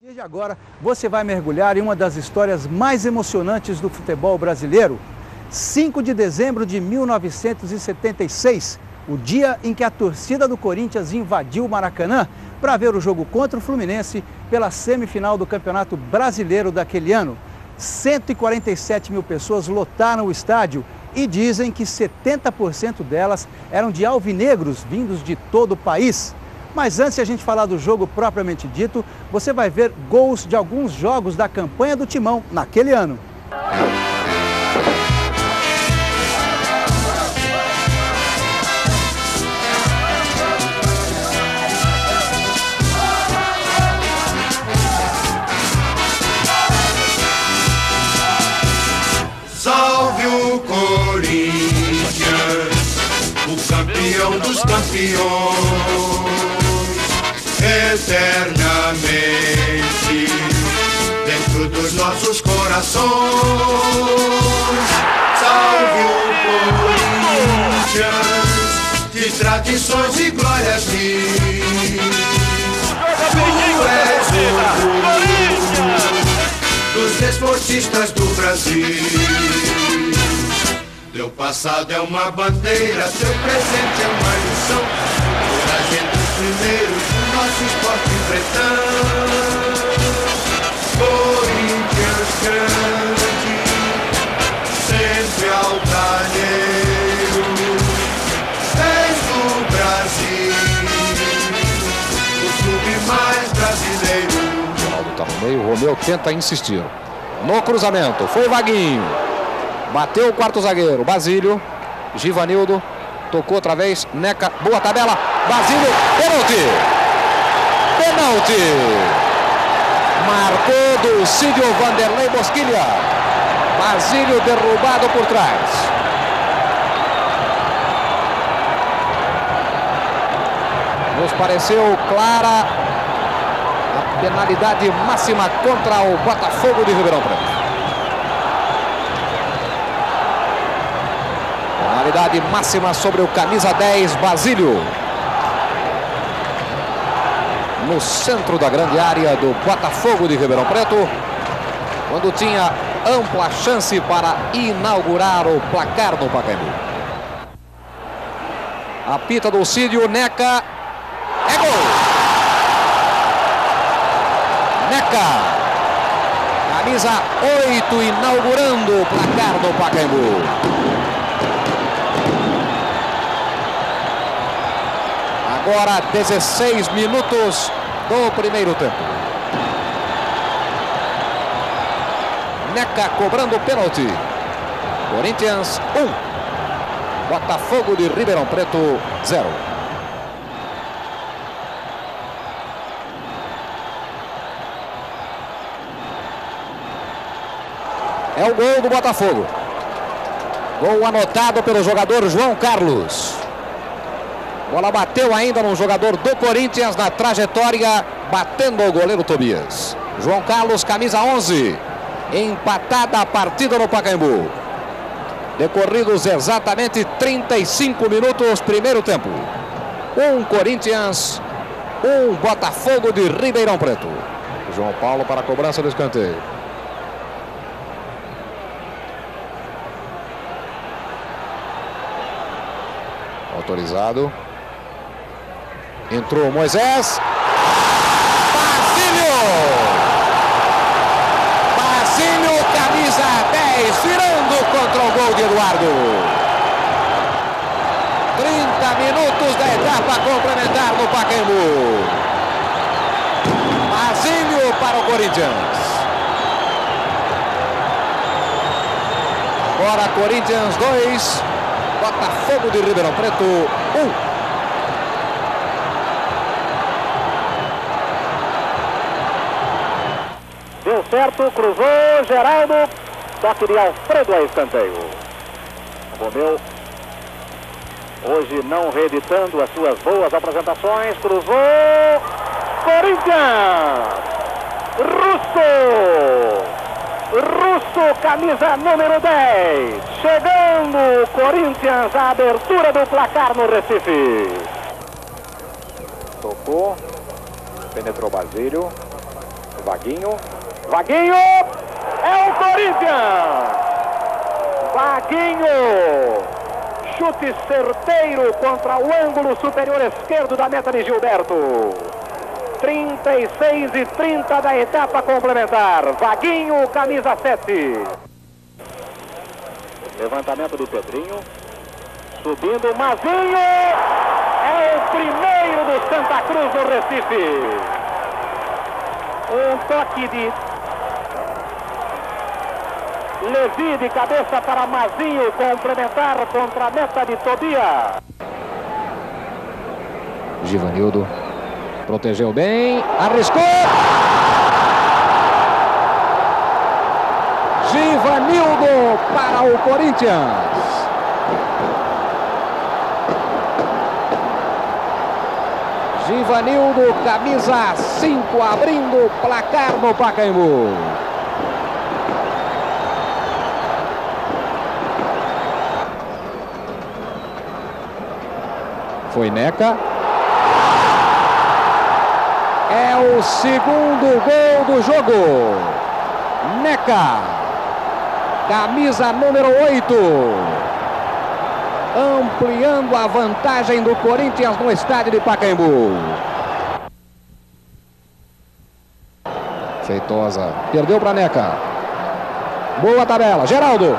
Desde agora, você vai mergulhar em uma das histórias mais emocionantes do futebol brasileiro. 5 de dezembro de 1976, o dia em que a torcida do Corinthians invadiu o Maracanã para ver o jogo contra o Fluminense pela semifinal do Campeonato Brasileiro daquele ano. 147 mil pessoas lotaram o estádio e dizem que 70% delas eram de alvinegros vindos de todo o país. Mas antes de a gente falar do jogo propriamente dito, você vai ver gols de alguns jogos da campanha do Timão naquele ano. Salve o Corinthians, o campeão dos campeões, eternamente dentro dos nossos corações. Salve o Corinthians, de tradições e glórias mil. Tu és o orgulho dos desportistas do Brasil. Teu passado é uma bandeira, teu presente é uma lição. Coragem dos primeiros do nosso esporte pretão. Corinthians grande, sempre altaneiro, és do Brasil, o clube mais brasileiro. O Ronaldo está no meio, o Romeu tenta insistir. No cruzamento, foi Vaguinho. Bateu o quarto zagueiro, Basílio. Givanildo, tocou outra vez, Neca, boa tabela. Basílio, pênalti! Pênalti! Marcou do Cídio Vanderlei Bosquilha. Basílio derrubado por trás. Nos pareceu clara a penalidade máxima contra o Botafogo de Ribeirão Preto. Penalidade máxima sobre o camisa 10, Basílio. No centro da grande área do Botafogo de Ribeirão Preto, quando tinha ampla chance para inaugurar o placar no Pacaembu. Apita do Cídio, Neca. É gol! Neca. Camisa 8 inaugurando o placar no Pacaembu. Agora 16 minutos do primeiro tempo. Neca cobrando o pênalti. Corinthians 1. Botafogo de Ribeirão Preto 0. É o gol do Botafogo. Gol anotado pelo jogador João Carlos. Bola bateu ainda no jogador do Corinthians na trajetória, batendo o goleiro Tobias. João Carlos, camisa 11. Empatada a partida no Pacaembu. Decorridos exatamente 35 minutos, primeiro tempo. 1 Corinthians, 1 Botafogo de Ribeirão Preto. João Paulo para a cobrança do escanteio. Autorizado. Entrou Moisés. Basílio! Basílio, camisa 10, virando contra o gol de Eduardo. 30 minutos da etapa complementar no Pacaembu. Basílio para o Corinthians. Agora Corinthians 2, Botafogo de Ribeirão Preto 1. Deu certo, cruzou, Geraldo, toque de Alfredo a escanteio. Romeu, hoje não reeditando as suas boas apresentações, cruzou, Corinthians, Russo, camisa número 10, chegando, Corinthians, a abertura do placar no Recife. Tocou, penetrou Basílio. Vaguinho. Vaguinho! É o Corinthians! Vaguinho! Chute certeiro contra o ângulo superior esquerdo da meta de Gilberto. 36:30 da etapa complementar. Vaguinho, camisa 7. Levantamento do Pedrinho. Subindo o Mazinho. É o primeiro do Santa Cruz no Recife. Um toque de Levi de cabeça para Mazinho complementar contra a meta de Tobias. Givanildo protegeu bem, arriscou. Givanildo para o Corinthians. Givanildo, camisa 5, abrindo o placar no Pacaembu. Foi Neca. É o segundo gol do jogo. Neca, camisa número 8. Ampliando a vantagem do Corinthians no estádio de Pacaembu. Feitosa, perdeu para Neca. Boa tabela, Geraldo.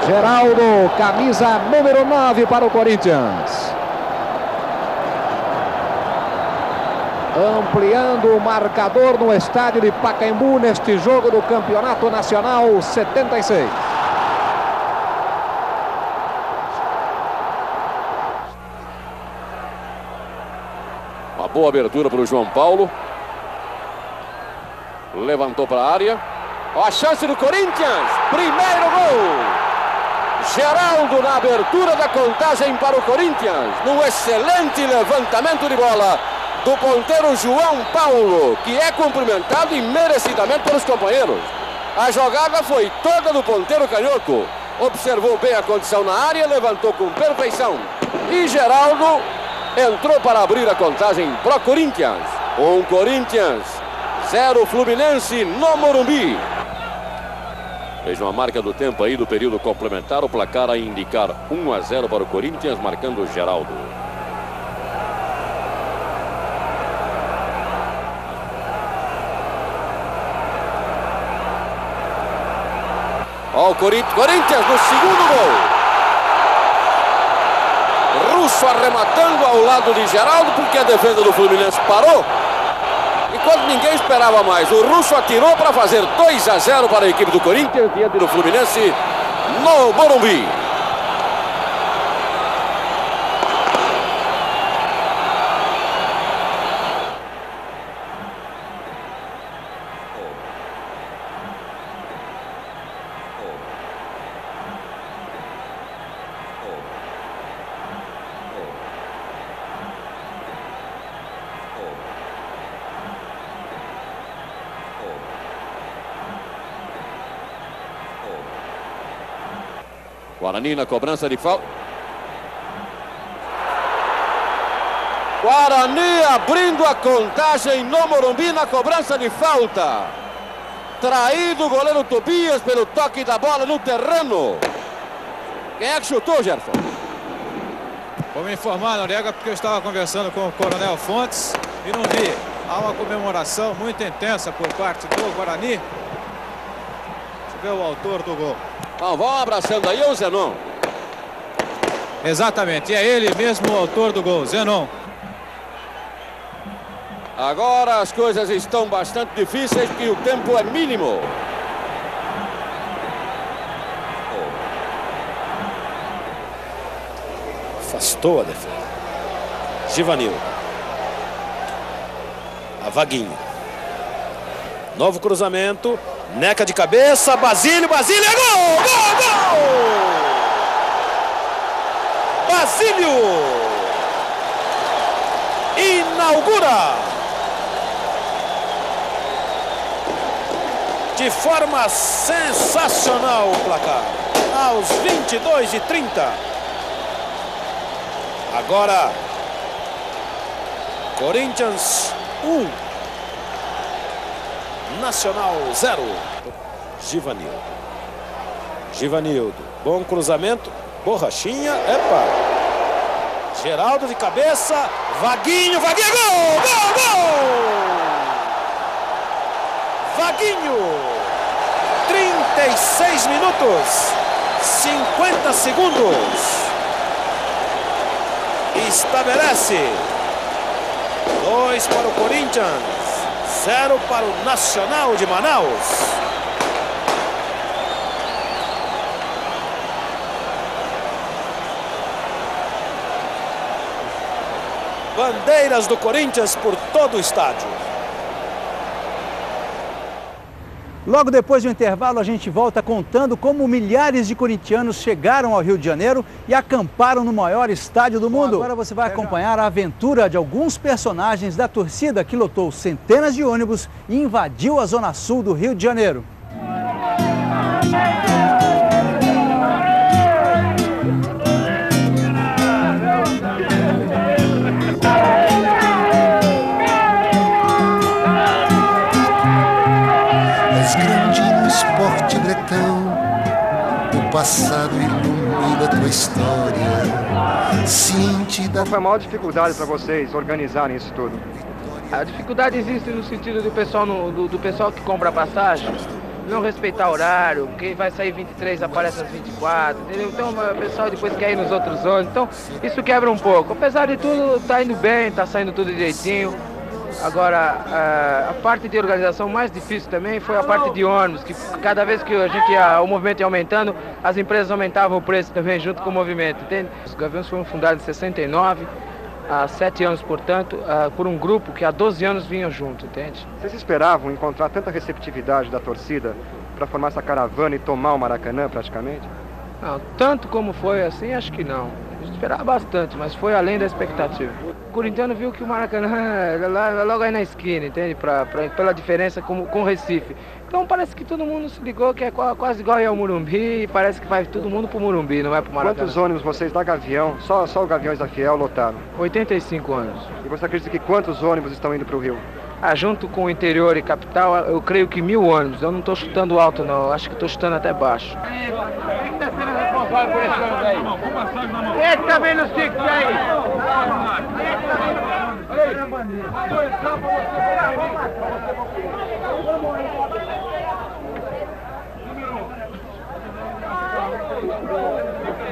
Geraldo, camisa número 9 para o Corinthians. Ampliando o marcador no estádio de Pacaembu neste jogo do Campeonato Nacional 76. Uma boa abertura para o João Paulo. Levantou para a área. Ó, a chance do Corinthians. Primeiro gol. Geraldo na abertura da contagem para o Corinthians. Num excelente levantamento de bola do ponteiro João Paulo, que é cumprimentado e merecidamente pelos companheiros. A jogada foi toda do ponteiro canhoto. Observou bem a condição na área, levantou com perfeição. E Geraldo entrou para abrir a contagem para o Corinthians. Um Corinthians, 0 Fluminense no Morumbi. Vejam a marca do tempo aí do período complementar. O placar a indicar 1-0 para o Corinthians, marcando o Geraldo. Ó, o Corinthians no segundo gol. Russo arrematando ao lado de Geraldo, porque a defesa do Fluminense parou. E quando ninguém esperava mais, o Russo atirou para fazer 2-0 para a equipe do Corinthians diante do Fluminense no Morumbi. Guarani na cobrança de falta. Guarani abrindo a contagem no Morumbi na cobrança de falta. Traído o goleiro Tobias pelo toque da bola no terreno. Quem é que chutou, Gerson? Vou me informar, Noriega, porque eu estava conversando com o Coronel Fontes e não vi. Há uma comemoração muito intensa por parte do Guarani. Deixa eu ver o autor do gol. Então, vão abraçando aí o Zenon. Exatamente, é ele mesmo o autor do gol, Zenon. Agora as coisas estão bastante difíceis porque o tempo é mínimo. Afastou a defesa. Givanildo. A Vaguinho. Novo cruzamento. Neca de cabeça. Basílio. É gol! Gol! Basílio inaugura de forma sensacional o placar. Aos 22:30. Agora, Corinthians 1, Nacional 0. Givanildo, bom cruzamento, borrachinha, epa. Geraldo de cabeça, Vaguinho, gol, gol, gol! Vaguinho, 36 minutos, 50 segundos. Estabelece 2 para o Corinthians, 0 para o Nacional de Manaus. Bandeiras do Corinthians por todo o estádio. Logo depois do intervalo, a gente volta contando como milhares de corintianos chegaram ao Rio de Janeiro e acamparam no maior estádio do mundo. Agora você vai acompanhar a aventura de alguns personagens da torcida que lotou centenas de ônibus e invadiu a zona sul do Rio de Janeiro. Esporte bretão, o passado ilumina a tua história. Qual foi a maior dificuldade para vocês organizarem isso tudo? A dificuldade existe no sentido do pessoal, do pessoal que compra passagem não respeitar horário, quem vai sair 23 aparece às 24, entendeu? Então o pessoal depois quer ir nos outros ônibus, então isso quebra um pouco. Apesar de tudo, tá indo bem, tá saindo tudo direitinho. Agora, a parte de organização mais difícil também foi a parte de ônibus, que cada vez que o movimento ia aumentando, as empresas aumentavam o preço também junto com o movimento, entende? Os Gaviões foram fundados em 69, há 7 anos, portanto, por um grupo que há 12 anos vinha junto, entende? Vocês esperavam encontrar tanta receptividade da torcida para formar essa caravana e tomar o Maracanã praticamente? Não, tanto como foi assim, acho que não. A gente esperava bastante, mas foi além da expectativa. O corintiano viu que o Maracanã é logo aí na esquina, entende? Pela diferença com o Recife. Então parece que todo mundo se ligou que é quase igual aí ao Morumbi, e parece que vai todo mundo pro Morumbi, não vai pro Maracanã. Quantos ônibus vocês da Gavião, só os Gaviões da Fiel lotaram? 85 ônibus. E você acredita que quantos ônibus estão indo pro Rio? Junto com o interior e capital, eu creio que 1000 ônibus. Eu não estou chutando alto, não. Acho que estou chutando até baixo. Quem está sendo responsável por esse ônibus aí? Quem está vendo os tickets aí?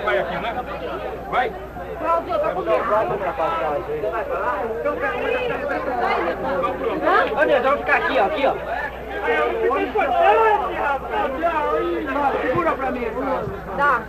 Vai aqui, né? Vai! Olha, vamos ficar aqui, ó. Aqui, ó. Segura pra mim, dá.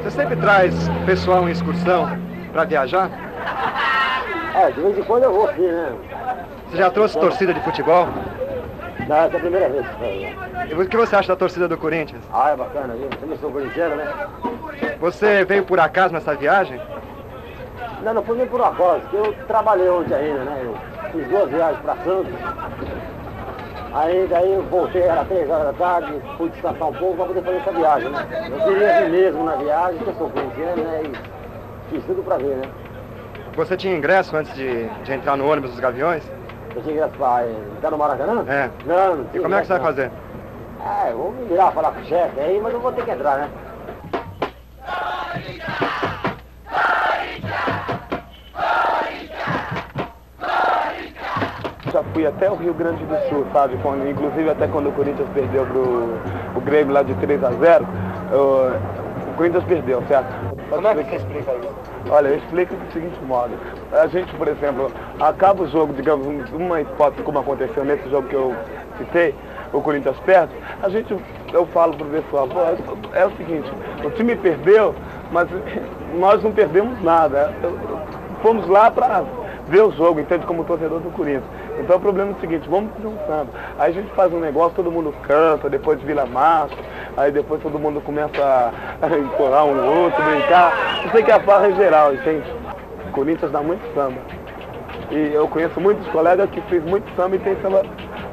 Você sempre traz pessoal em excursão para viajar? De vez em quando eu vou sim, né? Você já trouxe torcida de futebol? Não, essa é a primeira vez. E o que você acha da torcida do Corinthians? É bacana, viu? Eu não sou corintiano, né? Você veio por acaso nessa viagem? Não fui nem por acaso, porque eu trabalhei ontem ainda, né? Eu fiz 2 viagens para Santos. Daí eu voltei, era 3 horas da tarde, fui descansar um pouco para poder fazer essa viagem, né? Eu queria vir mesmo na viagem, porque eu sou corintiano, né? E fiz tudo para ver, né? Você tinha ingresso antes de entrar no ônibus dos Gaviões? Eu tinha ingresso para entrar no Maracanã? É. Não tinha. E como é que você vai fazer? Eu vou me virar, falar com o chefe aí, mas eu vou ter que entrar, né? Já fui até o Rio Grande do Sul, sabe? Inclusive até quando o Corinthians perdeu pro Grêmio lá de 3-0, o Corinthians perdeu, certo? Como é que você explica isso? Olha, eu explico do seguinte modo. A gente, por exemplo, acaba o jogo, digamos, uma hipótese como aconteceu nesse jogo que eu citei, o Corinthians perde, eu falo pro pessoal, é o seguinte, o time perdeu, mas nós não perdemos nada. Fomos lá para ver o jogo, entende, como torcedor do Corinthians. Então o problema é o seguinte, vamos fazer um samba. Aí a gente faz um negócio, todo mundo canta, depois vira macho, aí depois todo mundo começa a encorar um no outro, brincar. Isso aí que é a farra em geral, entende? O Corinthians dá muito samba. E eu conheço muitos colegas que fez muito samba e tem samba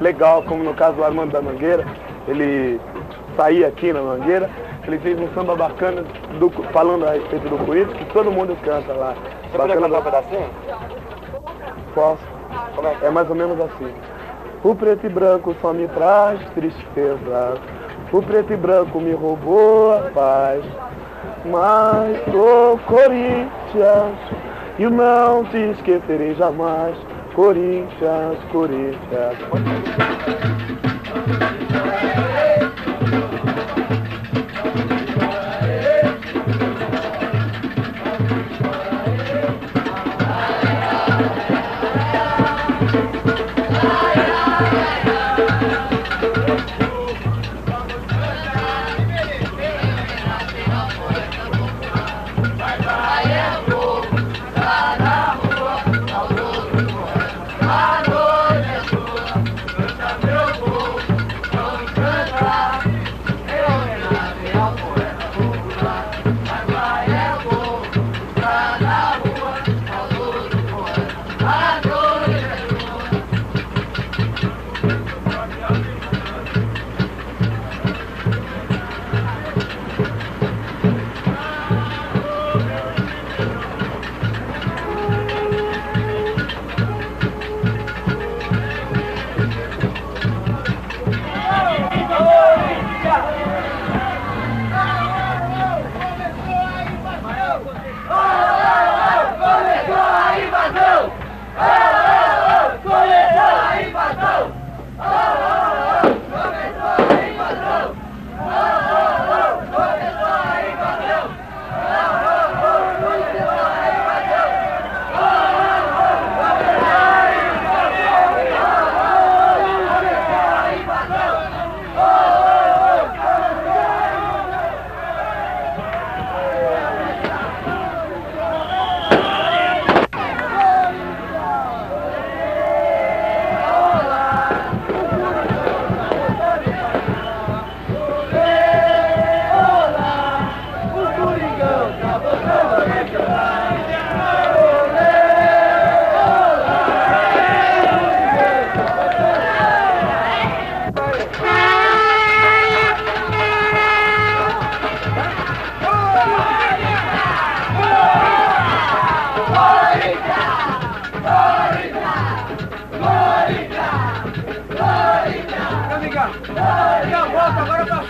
legal, como no caso do Armando da Mangueira. Ele saía aqui na Mangueira, ele fez um samba bacana falando a respeito do Corinthians, que todo mundo canta lá. Você pode cantar um pedacinho? Posso. É mais ou menos assim. O preto e branco só me traz tristeza. O preto e branco me roubou a paz. Mas sou Corinthians e não te esquecerei jamais. Corinthians, Corinthians.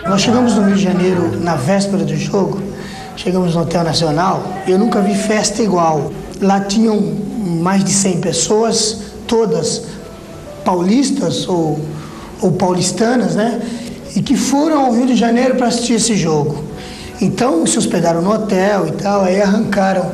Nós chegamos no Rio de Janeiro na véspera do jogo, chegamos no Hotel Nacional, e eu nunca vi festa igual. Lá tinham mais de 100 pessoas, todas paulistas ou paulistanas, né? E que foram ao Rio de Janeiro para assistir esse jogo. Então se hospedaram no hotel e tal, aí arrancaram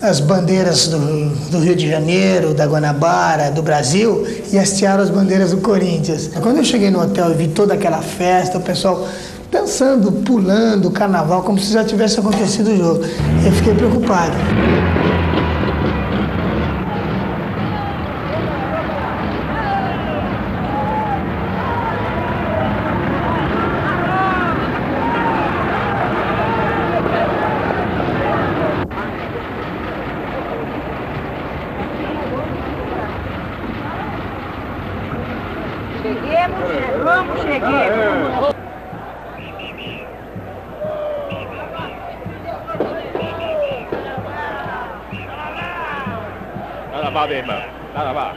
as bandeiras do Rio de Janeiro, da Guanabara, do Brasil, e hastearam as bandeiras do Corinthians. Quando eu cheguei no hotel e vi toda aquela festa, o pessoal dançando, pulando, carnaval, como se já tivesse acontecido o jogo, eu fiquei preocupado. Cheguemos. Nada mal, meu irmão. Nada mal.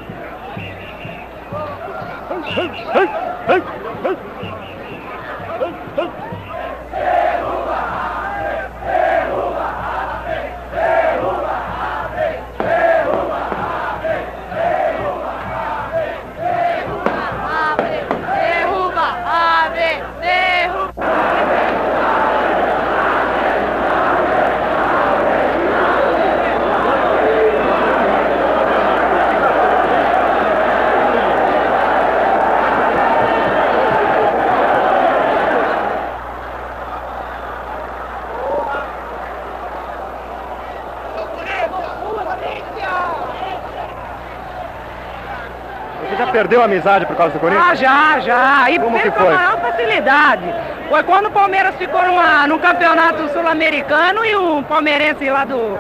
Você perdeu a amizade por causa do Corinthians? Já. E como que fez com foi? a maior facilidade. Foi quando o Palmeiras ficou no campeonato sul-americano e o palmeirense lá do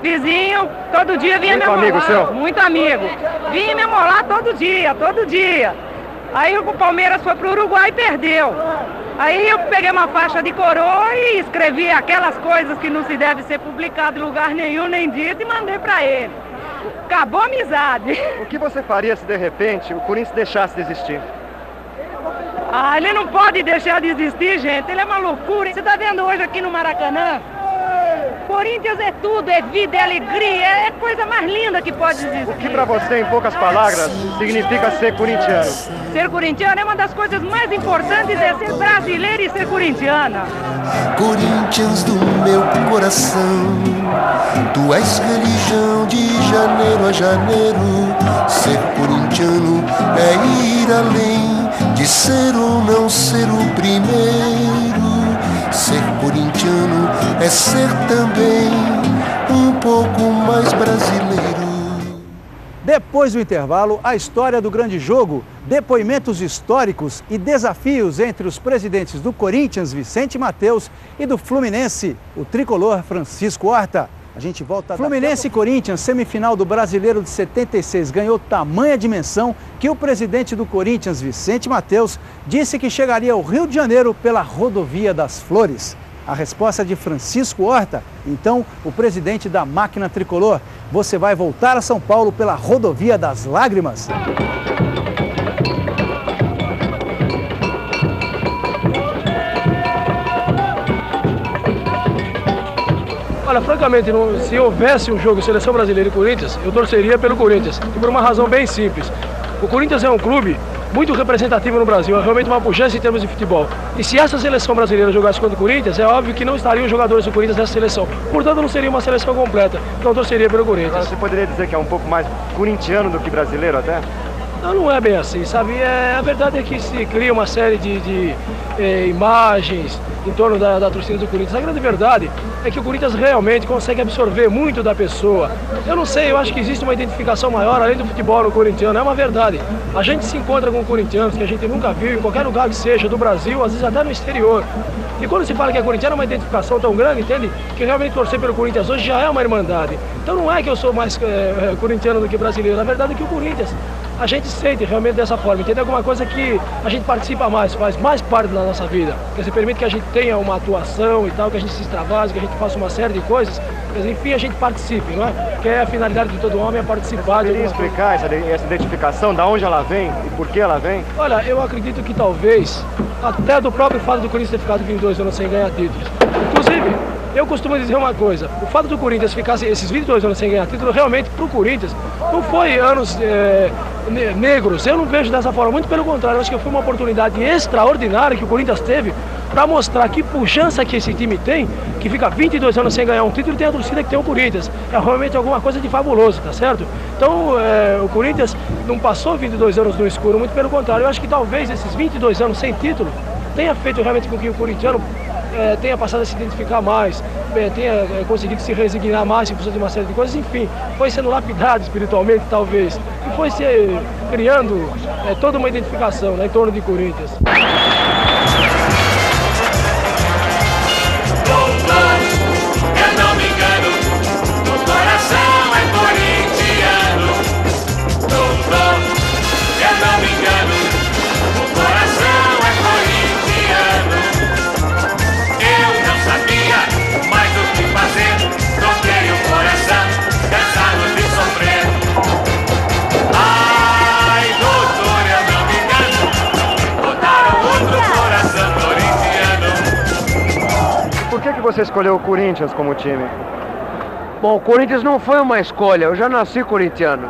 vizinho, todo dia vinha me amolar. Muito amigo seu? Muito amigo. Vinha me amolar todo dia. Aí o Palmeiras foi pro Uruguai e perdeu. Aí eu peguei uma faixa de coroa e escrevi aquelas coisas que não se deve ser publicado em lugar nenhum, nem dito, e mandei pra ele. Acabou a amizade. O que você faria se de repente o Corinthians deixasse de existir? Ele não pode deixar de existir, gente. Ele é uma loucura. Você tá vendo hoje aqui no Maracanã? Corinthians é tudo, é vida, é alegria, é a coisa mais linda que pode existir. O que pra você, em poucas palavras, significa ser corintiano? Ser corintiano é uma das coisas mais importantes, é ser brasileiro e ser corintiana. Corinthians do meu coração, tu és religião de janeiro a janeiro. Ser corintiano é ir além de ser ou não ser o primeiro. Ser corintiano é ser também um pouco mais brasileiro. Depois do intervalo, a história do grande jogo, depoimentos históricos e desafios entre os presidentes do Corinthians, Vicente Mateus, e do Fluminense, o tricolor Francisco Horta. A gente volta. Fluminense e Corinthians, semifinal do Brasileiro de 76, ganhou tamanha dimensão que o presidente do Corinthians, Vicente Mateus, disse que chegaria ao Rio de Janeiro pela Rodovia das Flores. A resposta de Francisco Horta, então o presidente da máquina tricolor: você vai voltar a São Paulo pela Rodovia das Lágrimas? Olha, francamente, se houvesse um jogo Seleção Brasileira e Corinthians, eu torceria pelo Corinthians. E por uma razão bem simples. O Corinthians é um clube muito representativo no Brasil, é realmente uma pujança em termos de futebol. E se essa seleção brasileira jogasse contra o Corinthians, é óbvio que não estariam os jogadores do Corinthians nessa seleção. Portanto, não seria uma seleção completa. Então, eu torceria pelo Corinthians. Você poderia dizer que é um pouco mais corintiano do que brasileiro até? Não é bem assim, sabe? A verdade é que se cria uma série de imagens em torno da torcida do Corinthians. A grande verdade é que o Corinthians realmente consegue absorver muito da pessoa. Eu não sei, eu acho que existe uma identificação maior além do futebol no corintiano, é uma verdade. A gente se encontra com corintianos que a gente nunca viu em qualquer lugar que seja, do Brasil, às vezes até no exterior. E quando se fala que é corintiano, é uma identificação tão grande, entende? Que realmente torcer pelo Corinthians hoje já é uma irmandade. Então não é que eu sou mais corintiano do que brasileiro, a verdade é que o Corinthians, a gente sente realmente dessa forma, entende? Alguma coisa que a gente participa mais, faz mais parte da nossa vida. Quer dizer, permite que a gente tenha uma atuação e tal, que a gente se extravase, que a gente faça uma série de coisas, mas enfim, a gente participe, não é? Que é a finalidade de todo homem, é participar. Você poderia explicar essa identificação, da onde ela vem e por que ela vem? Olha, eu acredito que talvez, até do próprio fato do Corinthians ter ficado 22 anos sem ganhar títulos. Inclusive, eu costumo dizer uma coisa, o fato do Corinthians ficar esses 22 anos sem ganhar título, realmente, para o Corinthians, não foi anos negros, eu não vejo dessa forma, muito pelo contrário, acho que foi uma oportunidade extraordinária que o Corinthians teve para mostrar que pujança que esse time tem, que fica 22 anos sem ganhar um título e tem a torcida que tem o Corinthians. É realmente alguma coisa de fabuloso, tá certo? Então, o Corinthians não passou 22 anos no escuro, muito pelo contrário, eu acho que talvez esses 22 anos sem título tenha feito realmente com que o corintiano tenha passado a se identificar mais, tenha conseguido se resignar mais em função de uma série de coisas, enfim, foi sendo lapidado espiritualmente, talvez, e foi se criando toda uma identificação, né, em torno de Corinthians. Eu não me engano, o coração é corintiano. Doutor, eu não me engano, o coração é corintiano. Eu não sabia mais o que fazer, troquei o coração, cansado de sofrer. Ai, doutor, eu não me engano, botaram outro coração corintiano. Por que você escolheu o Corinthians como time? Bom, o Corinthians não foi uma escolha, eu já nasci corintiano.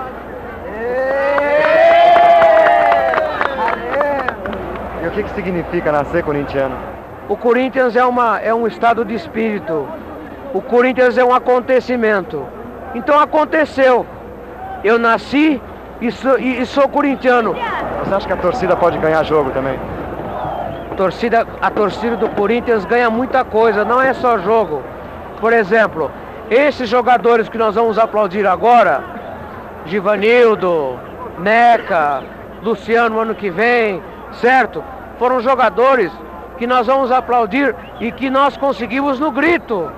E o que significa nascer corintiano? O Corinthians é um estado de espírito. O Corinthians é um acontecimento. Então aconteceu. Eu nasci e sou corintiano. Você acha que a torcida pode ganhar jogo também? A torcida do Corinthians ganha muita coisa, não é só jogo. Por exemplo, esses jogadores que nós vamos aplaudir agora, Givanildo, Neca, Luciano ano que vem, certo? Foram jogadores que nós vamos aplaudir e que nós conseguimos no grito.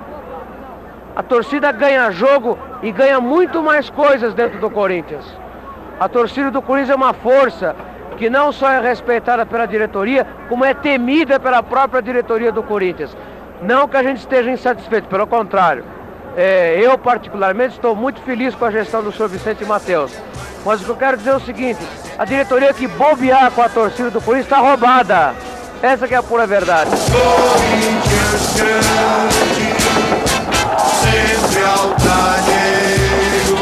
A torcida ganha jogo e ganha muito mais coisas dentro do Corinthians. A torcida do Corinthians é uma força que não só é respeitada pela diretoria, como é temida pela própria diretoria do Corinthians. Não que a gente esteja insatisfeito, pelo contrário. Eu, particularmente, estou muito feliz com a gestão do Sr. Vicente Mateus. Mas o que eu quero dizer é o seguinte: a diretoria que bobear com a torcida do Corinthians está roubada. Essa que é a pura verdade. Corinthians grande, sempre altaneiro,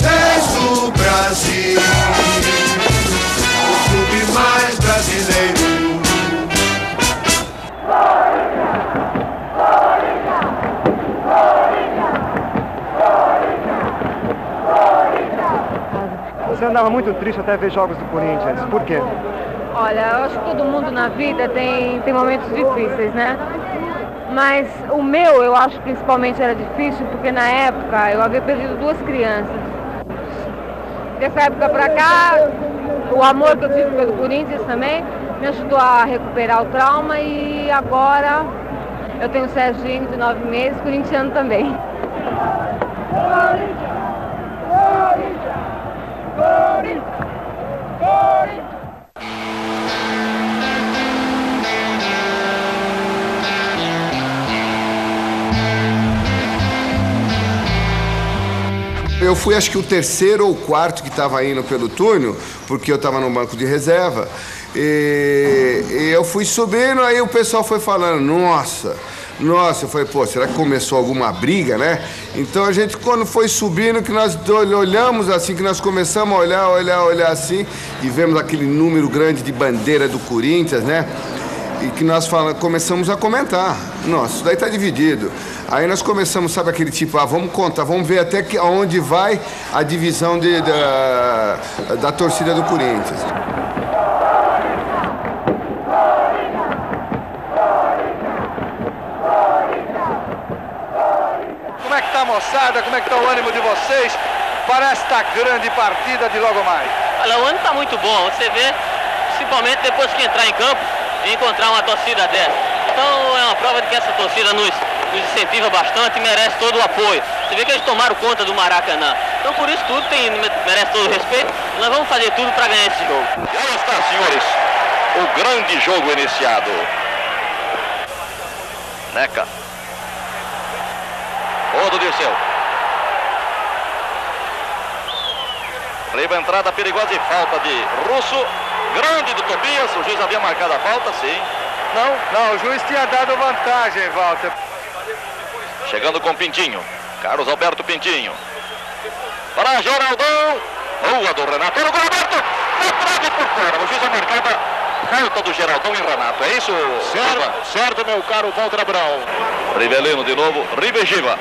desde o Brasil, o clube mais brasileiro. Você andava muito triste até ver jogos do Corinthians. Por quê? Olha, eu acho que todo mundo na vida tem momentos difíceis, né? Mas o meu, eu acho principalmente era difícil porque na época eu havia perdido 2 crianças. Dessa época pra cá, o amor que eu tive pelo Corinthians também me ajudou a recuperar o trauma e agora eu tenho o Serginho de 9 meses, corintiano também. Eu fui acho que o 3º ou 4º que estava indo pelo túnel, porque eu estava no banco de reserva. E eu fui subindo, aí o pessoal foi falando, nossa, eu falei, pô, será que começou alguma briga, né? Então a gente, quando foi subindo, que nós olhamos assim, que nós começamos a olhar assim, e vemos aquele número grande de bandeira do Corinthians, né? E que nós começamos a comentar. Nossa, isso daí tá dividido. Aí nós começamos, sabe, aquele tipo, vamos contar, vamos ver até onde vai a divisão da torcida do Corinthians. Como é que tá a moçada? Como é que tá o ânimo de vocês para esta grande partida de logo mais? Olha, o ânimo tá muito bom. Você vê, principalmente depois que entrar em campo e encontrar uma torcida dessa. Então é uma prova de que essa torcida nos incentiva bastante e merece todo o apoio. Você vê que eles tomaram conta do Maracanã. Então por isso tudo merece todo o respeito. Nós vamos fazer tudo para ganhar esse jogo. E aí está, senhores, o grande jogo iniciado. Neca. Todo Dirceu. Leva a entrada perigosa e falta de Russo. Grande do Tobias. O juiz havia marcado a falta, sim. Não, o juiz tinha dado vantagem, Walter. Chegando com Pintinho. Carlos Alberto Pintinho. Para Geraldão. Boa do Renato. Olha o gol aberto. Na trave por fora. O juiz a marcada. Falta do Geraldão e Renato. É isso? Certo, meu caro Walter Abrão. Rivelino de novo. Rivegiva.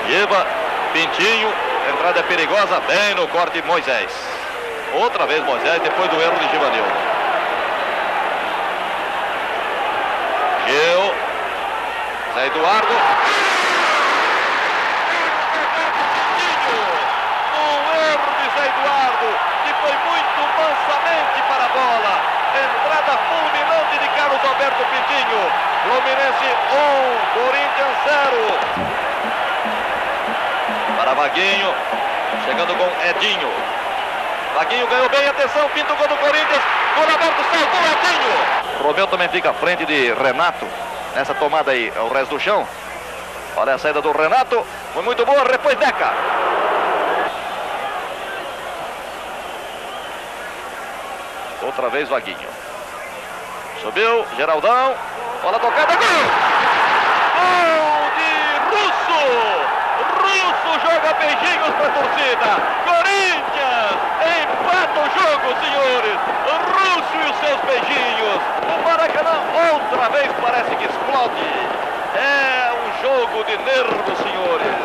Giva. Pintinho. Entrada é perigosa. Bem no corte Moisés. Outra vez Moisés depois do erro de Givanildo. Gil, Zé Eduardo. Um erro de Zé Eduardo, que foi muito mansamente para a bola. Entrada fulminante de Carlos Alberto Pintinho. Fluminense 1, Corinthians 0. Para Vaguinho, chegando com Edinho. Vaguinho ganhou bem, atenção, pinta o gol do Corinthians. Gol aberto, saltou Edinho. Romeu também fica à frente de Renato. Nessa tomada aí, o resto do chão. Olha a saída do Renato. Foi muito boa, depois Deca. Outra vez Vaguinho. Subiu, Geraldão. Bola tocada, gol! Gol de Russo! Russo joga beijinhos para a torcida. Corinthians empata o jogo, senhores. Russo e os seus beijinhos. O Maracanã outra vez parece que explode. É um jogo de nervos, senhores.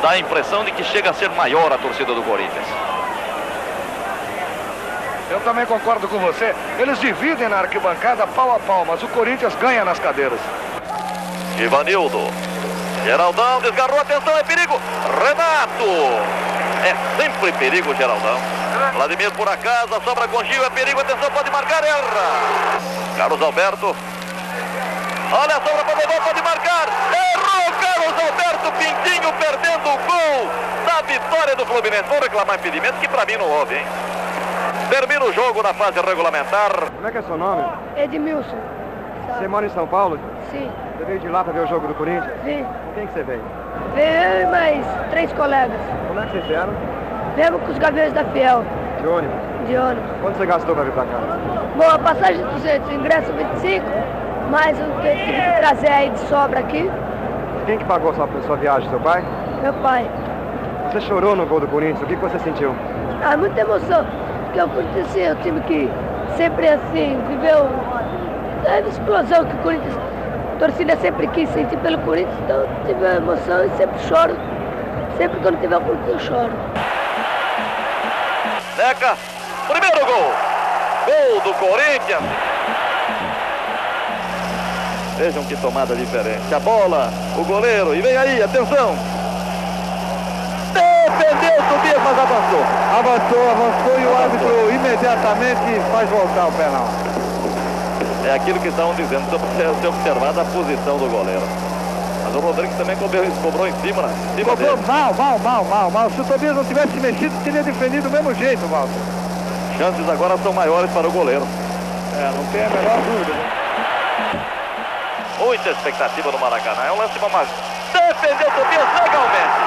Dá a impressão de que chega a ser maior a torcida do Corinthians. Eu também concordo com você. Eles dividem na arquibancada pau a pau, mas o Corinthians ganha nas cadeiras. Ivanildo. Geraldão desgarrou, atenção, é perigo. Renato. É sempre perigo, Geraldão. Vladimir por acaso, sobra com Gil, é perigo, atenção, pode marcar, erra. Carlos Alberto. Olha a sobra para o gol, pode marcar. Errou Carlos Alberto, Pintinho perdendo o gol da vitória do Fluminense. Vou reclamar impedimento, que para mim não houve, hein? Termina o jogo na fase regulamentar. Como é que é seu nome? Edmilson. Você mora em São Paulo? Sim. Você veio de lá para ver o jogo do Corinthians? Sim. Com quem que você veio? Eu e mais 3 colegas. Como é que vocês vieram? Viemos com os Gaviões da Fiel. De ônibus? De ônibus. Quanto você gastou para vir para cá? Bom, a passagem de 200, ingresso 25, mais o que eu tive que trazer aí de sobra aqui. Quem que pagou sua viagem, seu pai? Meu pai. Você chorou no gol do Corinthians, o que você sentiu? Ah, muita emoção, porque o Corinthians assim, é um time que sempre assim, viveu a explosão que o Corinthians, a torcida sempre quis sentir pelo Corinthians, então tive uma emoção e sempre choro. Sempre quando tiver o Corinthians eu choro. Neca, primeiro gol. Gol do Corinthians. Vejam que tomada diferente. A bola, o goleiro, e vem aí, atenção. Defendeu, Tobias, mas avançou. Avançou e o árbitro imediatamente faz voltar o penal. É aquilo que estavam dizendo, se observado a posição do goleiro. Mas o Rodrigues também cobrou em cima, né? Cobrou mal. Se o Tobias não tivesse mexido, teria defendido do mesmo jeito, Walter. Chances agora são maiores para o goleiro. Não tem a menor dúvida. Muita expectativa no Maracanã. É um lance mais. Defendeu o Tobias legalmente.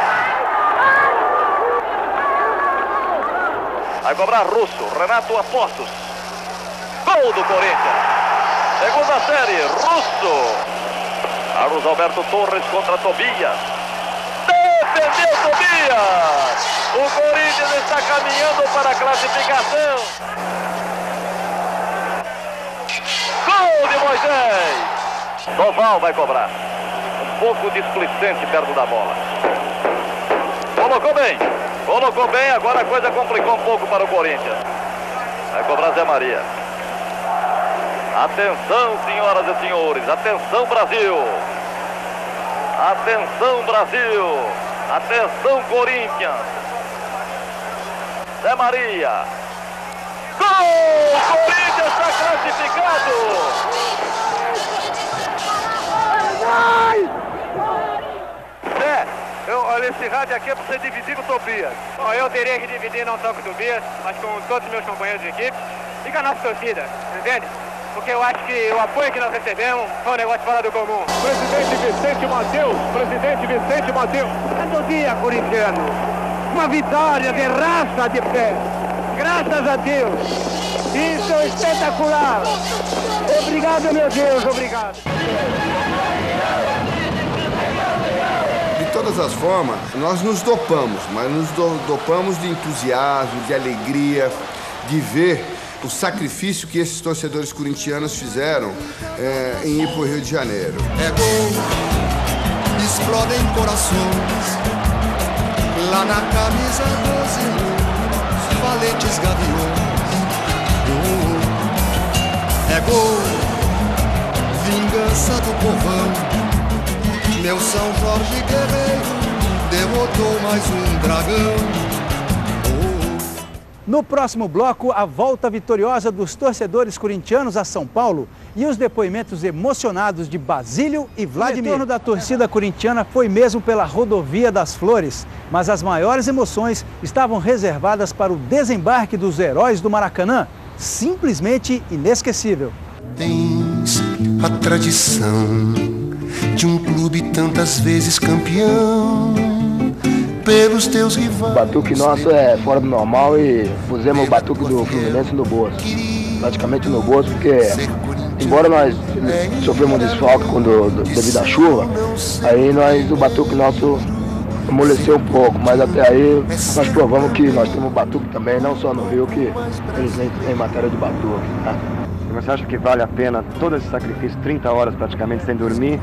Vai cobrar Russo, Renato Apostos. Gol do Corinthians. Segunda série, Russo. Carlos Alberto Torres contra Tobias. Defendeu Tobias. O Corinthians está caminhando para a classificação. Gol de Moisés. Doval vai cobrar. Um pouco displicente perto da bola. Colocou bem, agora a coisa complicou um pouco para o Corinthians. Vai cobrar Zé Maria. Atenção, senhoras e senhores. Atenção, Brasil. Atenção, Brasil. Atenção, Corinthians. Zé Maria. Gol! Corinthians está classificado. Zé, olha, esse rádio aqui é para você dividir com o Tobias. Bom, eu teria que dividir não só com o Tobias, mas com todos os meus companheiros de equipe e com a nossa torcida, entende? Porque eu acho que o apoio que nós recebemos foi um negócio fora do comum. Presidente Vicente Mateus. Todo dia, corintiano. Uma vitória de raça de pé. Graças a Deus. Isso é espetacular. Obrigado, meu Deus, obrigado. De todas as formas, nós nos dopamos, mas nos dopamos de entusiasmo, de alegria, de ver o sacrifício que esses torcedores corintianos fizeram em ir para o Rio de Janeiro. É gol, explodem corações, lá na camisa 12, valentes gaviões. É gol, vingança do povão, meu São Jorge guerreiro derrotou mais um dragão. No próximo bloco, a volta vitoriosa dos torcedores corintianos a São Paulo e os depoimentos emocionados de Basílio e Vladimir. O retorno da torcida corintiana foi mesmo pela Rodovia das Flores, mas as maiores emoções estavam reservadas para o desembarque dos heróis do Maracanã, simplesmente inesquecível. Tens a tradição de um clube tantas vezes campeão pelos teus rivais. O batuque nosso é fora do normal e pusemos o batuque do Fluminense no bolso. Praticamente no bolso, porque embora nós sofremos um desfalque devido à chuva, aí o batuque nosso amoleceu um pouco, mas até aí nós provamos que nós temos batuque também, não só no Rio, que eles em matéria de batuque. Tá? Você acha que vale a pena todo esse sacrifício, 30 horas praticamente sem dormir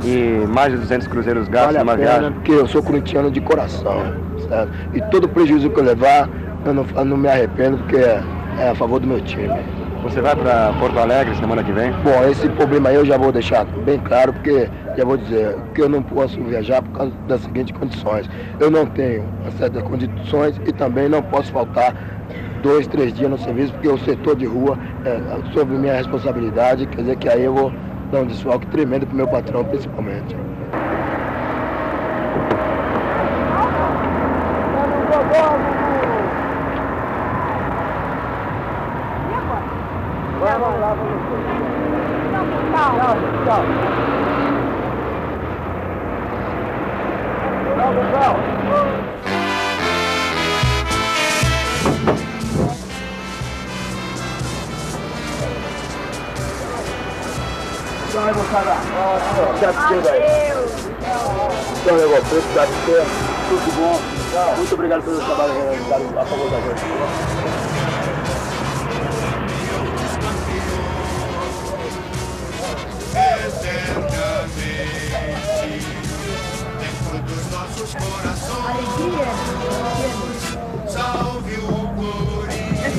e mais de 200 cruzeiros gastos numa viagem? Vale a pena, porque eu sou corintiano de coração, certo? E todo prejuízo que eu levar, eu não me arrependo, porque é a favor do meu time. Você vai para Porto Alegre semana que vem? Bom, esse problema aí eu já vou deixar bem claro, porque já vou dizer que eu não posso viajar por causa das seguintes condições. Eu não tenho certas condições e também não posso faltar 2, 3 dias no serviço, porque o setor de rua é sobre minha responsabilidade, quer dizer que aí eu vou dar um desfalque tremendo para o meu patrão, principalmente. Vamos lá, tchau. Tchau. Vai, moçada. Então, negócio, tudo bom. Muito obrigado pelo trabalho realizado a favor da gente. Dentro dos nossos corações, salve o Corinthians,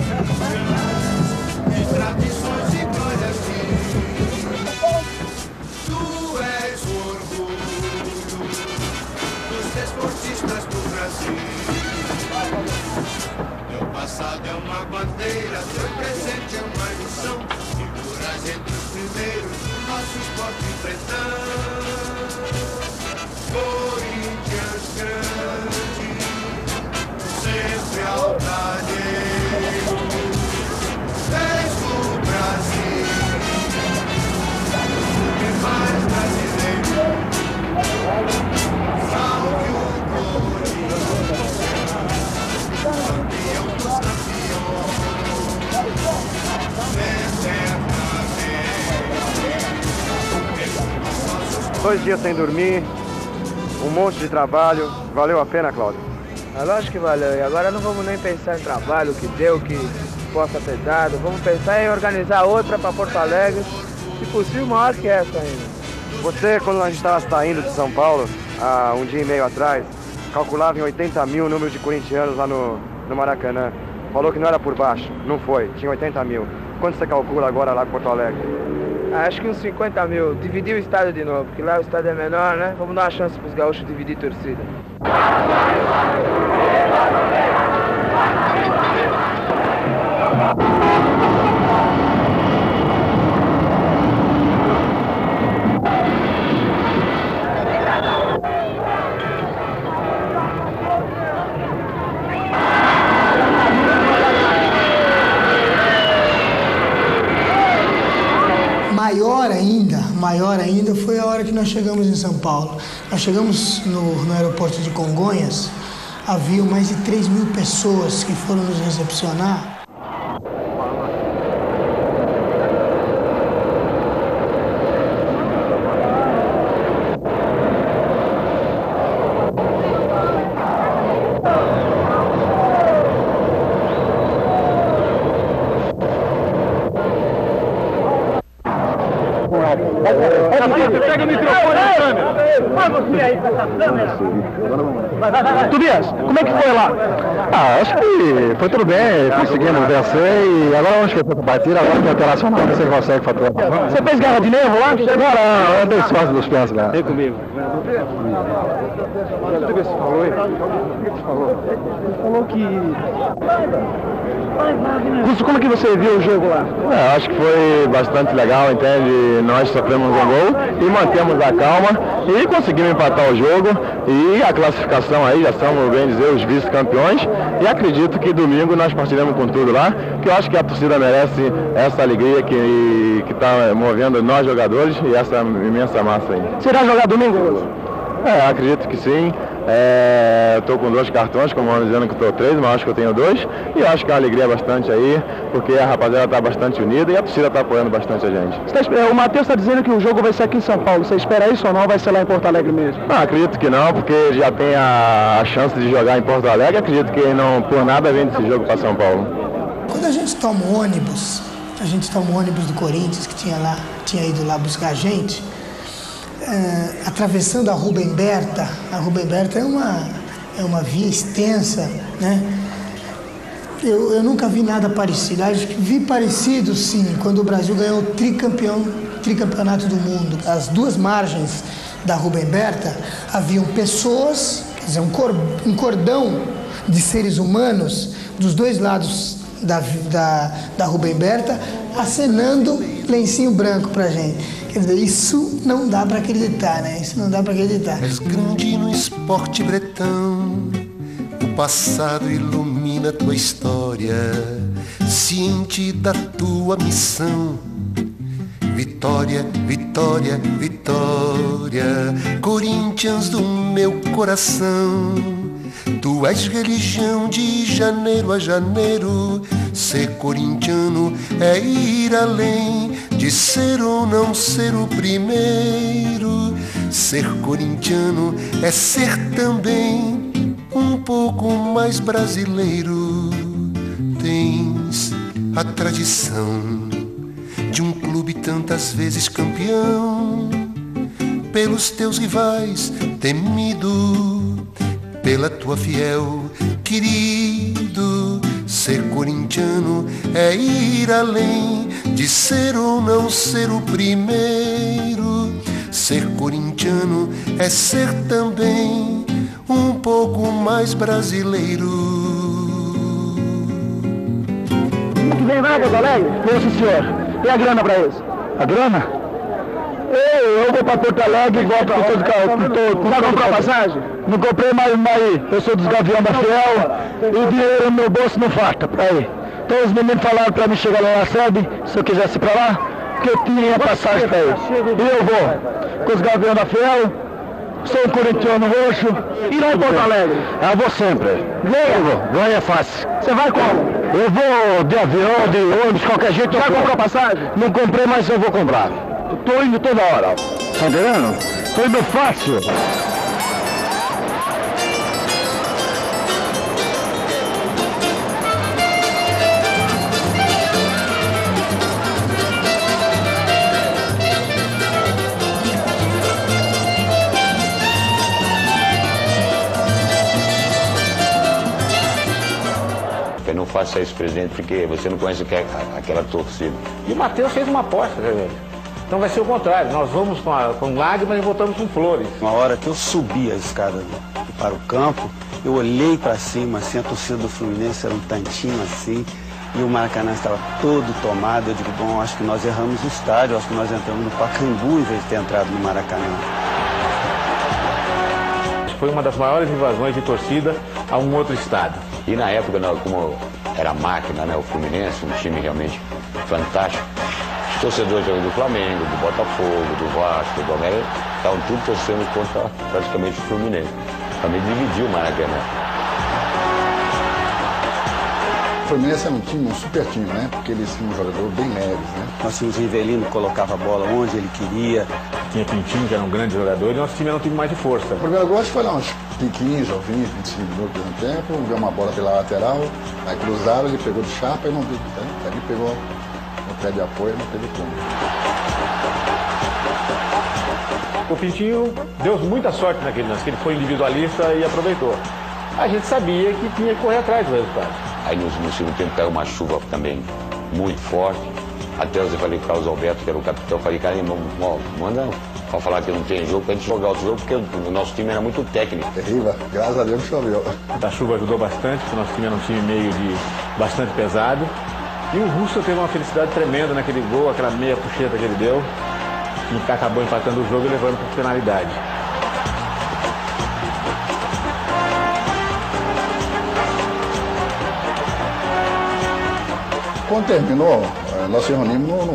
de tradições e glórias tu és o orgulho dos desportistas do Brasil. Teu passado é uma bandeira, teu presente é uma ilusão, figuras entre os primeiros, nosso esporte enfrentando. Corinthians grande, sempre altaneiro, és o Brasil, e mais brasileiro, salve o Corinthians, campeão dos campeões, eternamente. 2 dias sem dormir, um monte de trabalho, valeu a pena, Cláudio? É lógico que valeu, e agora não vamos nem pensar em trabalho, que deu, que possa ter dado, vamos pensar em organizar outra para Porto Alegre, se possível maior que essa ainda. Você, quando a gente estava saindo de São Paulo, há um dia e meio atrás, calculava em 80 mil o número de corintianos lá no Maracanã. Falou que não era por baixo, não foi, tinha 80 mil. Quanto você calcula agora lá em Porto Alegre? Acho que uns 50 mil, dividir o estádio de novo, porque lá o estádio é menor, né? Vamos dar uma chance para os gaúchos dividir torcida. Maior ainda foi a hora que nós chegamos em São Paulo. Nós chegamos no aeroporto de Congonhas, havia mais de 3 mil pessoas que foram nos recepcionar. Pega o microfone na câmera. Vai você aí com essa câmera. Tobias, como é que foi lá? Acho que foi tudo bem, conseguimos vencer e agora vamos esquecer essa partida, agora que é operacional, você consegue faturar. Você fez guerra de nervo lá? Agora eu dei sorte dos pés, galera. Vem comigo. O que você falou aí? O que você falou? Você falou que... Russo, como é que você viu o jogo lá? Acho que foi bastante legal, entende? Nós sofremos um gol e mantemos a calma e conseguimos empatar o jogo e a classificação aí, já somos, bem dizer, os vice-campeões e acredito que domingo nós partiremos com tudo lá, que eu acho que a torcida merece essa alegria que está movendo nós jogadores e essa imensa massa aí. Você irá jogar domingo, Russo? Acredito que sim. Estou com 2 cartões, como vão dizendo que estou 3, mas acho que eu tenho 2. E eu acho que a alegria é bastante aí, porque a rapaziada está bastante unida e a torcida está apoiando bastante a gente. O Matheus está dizendo que o jogo vai ser aqui em São Paulo. Você espera isso ou não? Vai ser lá em Porto Alegre mesmo? Acredito que não, porque já tem a chance de jogar em Porto Alegre. Acredito que não, por nada, vem desse jogo para São Paulo. Quando a gente toma o ônibus do Corinthians, que tinha ido lá buscar a gente, atravessando a Rubem Berta é uma via extensa, né? Eu nunca vi nada parecido. Acho que vi parecido, sim, quando o Brasil ganhou o tricampeonato do mundo. As duas margens da Rubem Berta haviam pessoas, quer dizer, um cordão de seres humanos dos dois lados da Rubem Berta, acenando lencinho branco pra gente. Quer dizer, isso não dá pra acreditar, né? Isso não dá pra acreditar. És grande no esporte bretão, o passado ilumina tua história, ciente da tua missão. Vitória, vitória, vitória, Corinthians do meu coração. Tu és religião de janeiro a janeiro. Ser corintiano é ir além de ser ou não ser o primeiro. Ser corintiano é ser também um pouco mais brasileiro. Tens a tradição de um clube tantas vezes campeão, pelos teus rivais temido, pela tua fiel querido. Ser corintiano é ir além de ser ou não ser o primeiro. Ser corintiano é ser também um pouco mais brasileiro. Que vem lá, Porto Alegre? Sim, senhor. E a grana pra isso? A grana? Eu vou pra Porto Alegre e volto com todo carro. Já comprou a passagem? Não comprei, mas eu sou dos Gavião da Fiel e dinheiro no meu bolso não falta pra ir. Então os meninos falaram pra mim chegar lá na sede, se eu quisesse ir pra lá, que eu tinha passagem pra ir. E eu vou com os Gavião da Fiel, sou um corintiano roxo. E lá em Porto Alegre? Eu vou sempre. Ganha é fácil. Você vai como? Eu vou de avião, de ônibus, qualquer jeito. Já comprou passagem? Não comprei, mas eu vou comprar. Tô indo toda hora. Tá entendendo? Tô indo fácil. Não faça isso, presidente, porque você não conhece aquela torcida. E o Matheus fez uma aposta, velho. Então vai ser o contrário. Nós vamos com lágrimas e voltamos com flores. Uma hora que eu subi a escada para o campo, eu olhei para cima, assim, a torcida do Fluminense era um tantinho assim, e o Maracanã estava todo tomado. Eu digo, bom, acho que nós erramos o estádio, acho que nós entramos no Pacaembu em vez de ter entrado no Maracanã. Foi uma das maiores invasões de torcida a um outro estado. E na época, como era a máquina, né, o Fluminense, um time realmente fantástico, os torcedores do Flamengo, do Botafogo, do Vasco, do América, estavam tudo torcendo contra praticamente o Fluminense. Também dividiu o Maracanã. O Fluminense era um super time, né? Porque eles tinham um jogador bem leves, né? Nós tínhamos o Rivelino que colocava a bola onde ele queria. Tinha Pintinho, que era um grande jogador, e nosso time era um time mais de força. O primeiro gol foi lá uns 15 ou 20, 25 minutos no tempo, viu uma bola pela lateral, aí cruzaram, ele pegou de chapa e não viu. Né? Aí ele pegou no pé de apoio e não teve como. O Pintinho deu muita sorte naquele lance, que ele foi individualista e aproveitou. A gente sabia que tinha que correr atrás do resultado. Aí no segundo tempo caiu uma chuva também muito forte. Até eu falei com o Carlos Alberto, que era o capitão, falei, cara, manda pra falar que não tem jogo, pra gente jogar outro jogo, porque o nosso time era muito técnico. Terrível, graças a Deus choveu. A chuva ajudou bastante, porque o nosso time era um time meio de bastante pesado. E o Russo teve uma felicidade tremenda naquele gol, aquela meia puxeta que ele deu, que acabou empatando o jogo e levando para penalidade. Quando terminou, nós se reunimos no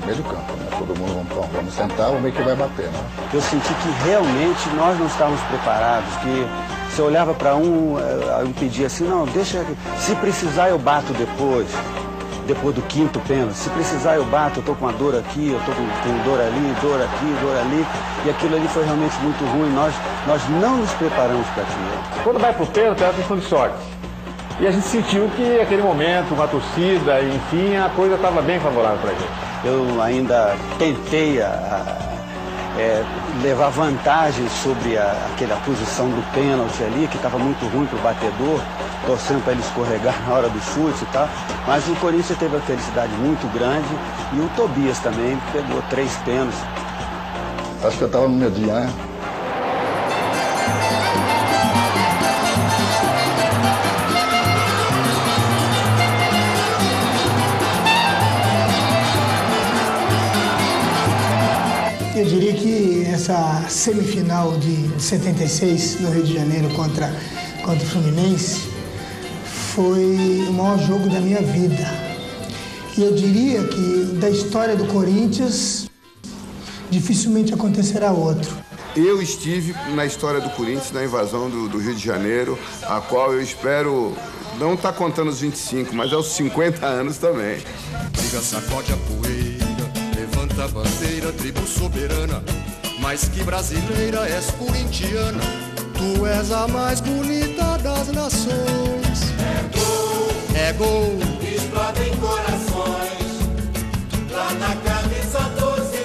meio do campo, né? Todo mundo, vamos sentar, vamos ver quem vai bater, né? Eu senti que realmente nós não estávamos preparados, que se eu olhava para eu pedia assim, não, deixa, se precisar eu bato depois do quinto pênalti, se precisar eu bato, eu tô com uma dor aqui, eu tô com dor ali, dor aqui, dor ali, e aquilo ali foi realmente muito ruim, nós não nos preparamos para aquilo. Quando vai pro pênalti é uma questão de sorte. E a gente sentiu que aquele momento, com a torcida, enfim, a coisa estava bem favorável para a gente. Eu ainda tentei levar vantagem sobre aquela posição do pênalti ali, que estava muito ruim para o batedor, torcendo para ele escorregar na hora do chute e tal. Mas o Corinthians teve uma felicidade muito grande e o Tobias também pegou 3 pênaltis. Acho que eu estava no meu dia, né? Eu diria que essa semifinal de 76 no Rio de Janeiro contra o Fluminense foi o maior jogo da minha vida. E eu diria que da história do Corinthians dificilmente acontecerá outro. Eu estive na história do Corinthians, na invasão do Rio de Janeiro, a qual eu espero não estar contando os 25, mas aos 50 anos também. Liga, sacode a poeira, levanta a bandeira, tribo soberana, mas que brasileira és corintiana, tu és a mais bonita das nações. É gol, explode em corações, lá na camisa 12,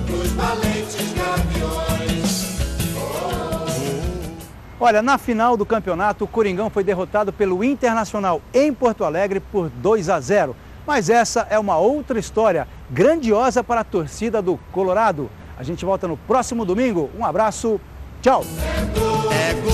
dos valentes gaviões. Olha, na final do campeonato, o Coringão foi derrotado pelo Internacional em Porto Alegre por 2-0. Mas essa é uma outra história grandiosa para a torcida do Colorado. A gente volta no próximo domingo. Um abraço, tchau! É gol.